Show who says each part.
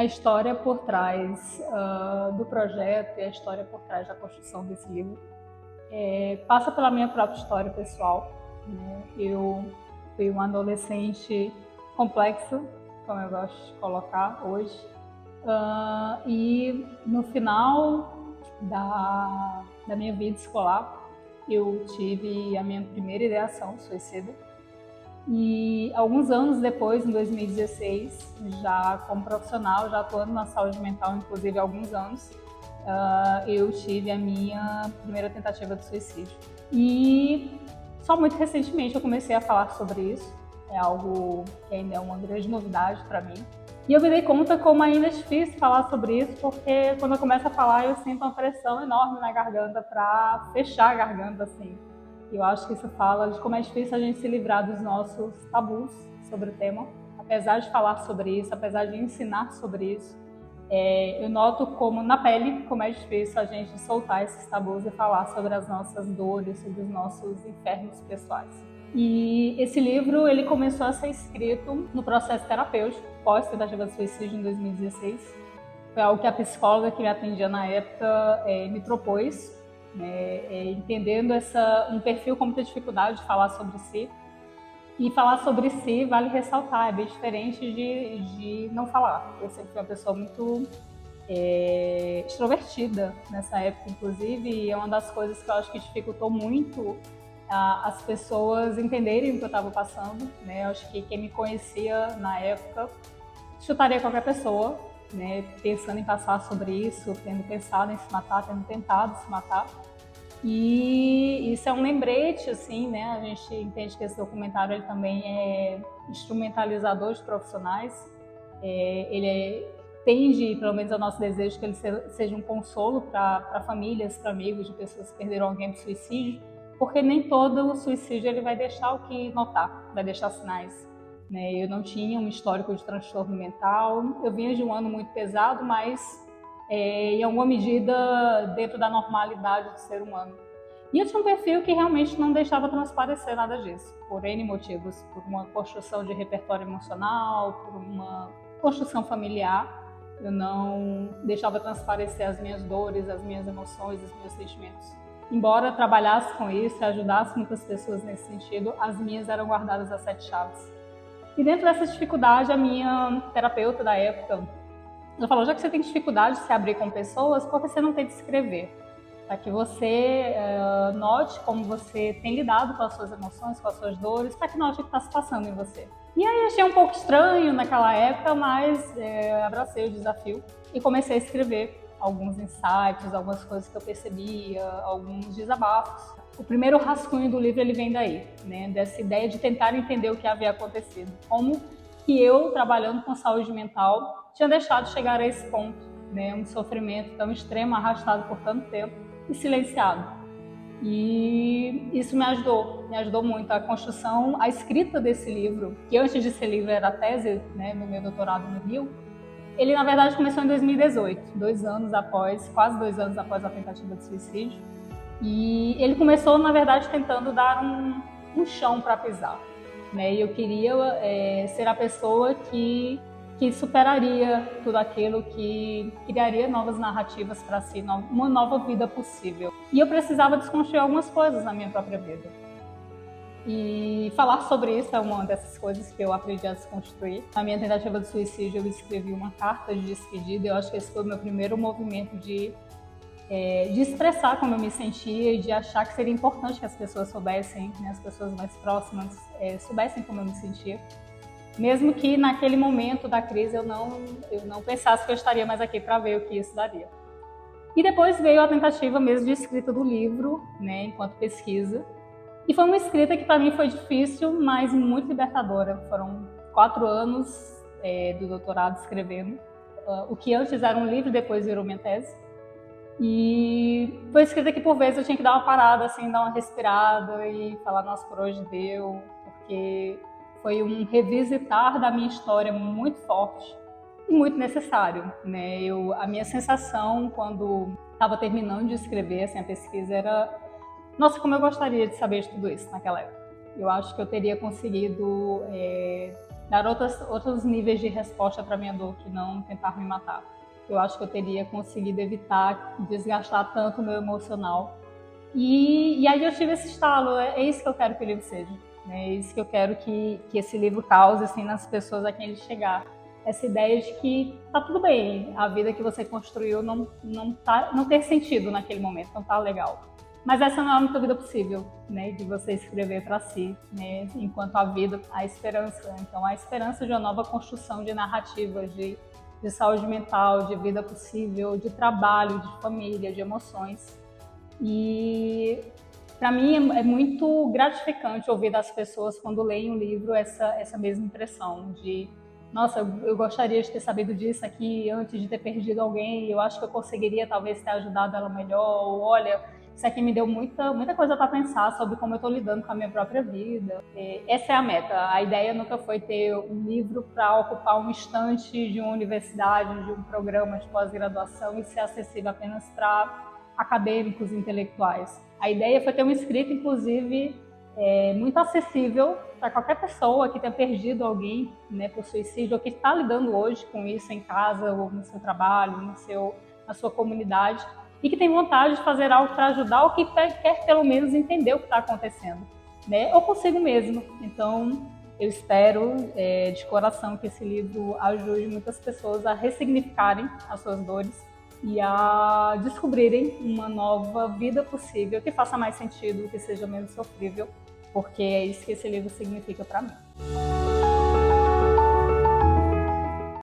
Speaker 1: história por trás do projeto e a história por trás da construção desse livro passa pela minha própria história pessoal, né? Eu fui uma adolescente complexa, como eu gosto de colocar hoje, e no final da minha vida escolar eu tive a minha primeira ideação suicida. E alguns anos depois, em 2016, já como profissional, já atuando na saúde mental, inclusive há alguns anos, eu tive a minha primeira tentativa de suicídio. E só muito recentemente eu comecei a falar sobre isso. É algo que ainda é uma grande novidade para mim. E eu me dei conta como ainda é difícil falar sobre isso, porque quando eu começo a falar eu sinto uma pressão enorme na garganta para fechar a garganta, assim. Eu acho que isso fala de como é difícil a gente se livrar dos nossos tabus sobre o tema. Apesar de falar sobre isso, apesar de ensinar sobre isso, eu noto como na pele, como é difícil a gente soltar esses tabus e falar sobre as nossas dores, sobre os nossos infernos pessoais. E esse livro ele começou a ser escrito no processo terapêutico, pós-tentativa de suicídio em 2016. Foi algo que a psicóloga que me atendia na época me propôs, entendendo um perfil com muita dificuldade de falar sobre si. E falar sobre si, vale ressaltar, é bem diferente de não falar. Eu sempre fui uma pessoa muito extrovertida nessa época, inclusive, e é uma das coisas que eu acho que dificultou muito as pessoas entenderem o que eu estava passando, né? Eu acho que quem me conhecia na época chutaria qualquer pessoa, né? Pensando em passar sobre isso, tendo pensado em se matar, tendo tentado se matar. E isso é um lembrete, assim, né? A gente entende que esse documentário ele também é instrumentalizador de profissionais. Tende, pelo menos, ao nosso desejo que ele seja um consolo para famílias, para amigos de pessoas que perderam alguém por suicídio, porque nem todo suicídio ele vai deixar o que notar, vai deixar sinais, né? Eu não tinha um histórico de transtorno mental, eu vinha de um ano muito pesado, mas em alguma medida dentro da normalidade do ser humano. E eu tinha um perfil que realmente não deixava transparecer nada disso, por N motivos, por uma construção de repertório emocional, por uma construção familiar. Eu não deixava transparecer as minhas dores, as minhas emoções, os meus sentimentos. Embora trabalhasse com isso e ajudasse muitas pessoas nesse sentido, as minhas eram guardadas a 7 chaves. E dentro dessa dificuldade, a minha terapeuta da época, ela falou, já que você tem dificuldade de se abrir com pessoas, por que você não tenta escrever? Para que você note como você tem lidado com as suas emoções, com as suas dores, para que note o que está se passando em você. E aí achei um pouco estranho naquela época, mas abracei o desafio e comecei a escrever alguns insights, algumas coisas que eu percebia, alguns desabafos. O primeiro rascunho do livro ele vem daí, né? Dessa ideia de tentar entender o que havia acontecido. Como que eu, trabalhando com saúde mental, tinha deixado de chegar a esse ponto, né? Um sofrimento tão extremo, arrastado por tanto tempo e silenciado. E isso me ajudou muito. A construção, a escrita desse livro, que antes de ser livro era a tese, né, no meu doutorado no Rio, ele na verdade começou em 2018, quase 2 anos após a tentativa de suicídio. E ele começou, na verdade, tentando dar um chão para pisar, né? E eu queria ser a pessoa que superaria tudo aquilo, que criaria novas narrativas para si, uma nova vida possível. E eu precisava desconstruir algumas coisas na minha própria vida. E falar sobre isso é uma dessas coisas que eu aprendi a desconstruir. Na minha tentativa de suicídio, eu escrevi uma carta de despedida. Eu acho que esse foi o meu primeiro movimento de expressar como eu me sentia e de achar que seria importante que as pessoas soubessem, né, as pessoas mais próximas soubessem como eu me sentia. Mesmo que naquele momento da crise eu não pensasse que eu estaria mais aqui para ver o que isso daria. E depois veio a tentativa mesmo de escrita do livro, né, enquanto pesquisa. E foi uma escrita que para mim foi difícil, mas muito libertadora. Foram 4 anos do doutorado escrevendo. O que antes era um livro, depois virou minha tese. E foi escrita que por vezes eu tinha que dar uma parada, assim, dar uma respirada e falar, nossa, por hoje deu, porque foi um revisitar da minha história muito forte e muito necessário, né? A minha sensação quando estava terminando de escrever assim, a pesquisa era, nossa, como eu gostaria de saber de tudo isso naquela época. Eu acho que eu teria conseguido dar outros níveis de resposta para minha dor, que não tentar me matar. Eu acho que eu teria conseguido evitar desgastar tanto o meu emocional. E aí eu tive esse estalo, é isso que eu quero que o livro seja. É isso que eu quero que esse livro cause assim, nas pessoas a quem ele chegar. Essa ideia de que tá tudo bem, a vida que você construiu não ter sentido naquele momento, não tá legal. Mas essa não é a única vida possível, né, de você escrever para si, né, enquanto a vida, a esperança. Então, a esperança de uma nova construção de narrativas, de saúde mental, de vida possível, de trabalho, de família, de emoções. E para mim é muito gratificante ouvir das pessoas quando leem o livro essa mesma impressão de nossa, eu gostaria de ter sabido disso aqui antes de ter perdido alguém, eu acho que eu conseguiria talvez ter ajudado ela melhor, ou olha, isso aqui me deu muita coisa para pensar sobre como eu estou lidando com a minha própria vida. Essa é a meta. A ideia nunca foi ter um livro para ocupar um estante de uma universidade, de um programa de pós-graduação e ser acessível apenas para acadêmicos, intelectuais. A ideia foi ter um escrito, inclusive, muito acessível para qualquer pessoa que tenha perdido alguém, né, por suicídio ou que está lidando hoje com isso em casa ou no seu trabalho, na sua comunidade e que tem vontade de fazer algo para ajudar ou que quer pelo menos entender o que está acontecendo, né, ou consigo mesmo. Então, eu espero de coração que esse livro ajude muitas pessoas a ressignificarem as suas dores e a descobrirem uma nova vida possível que faça mais sentido, que seja menos sofrível, porque é isso que esse livro significa para mim.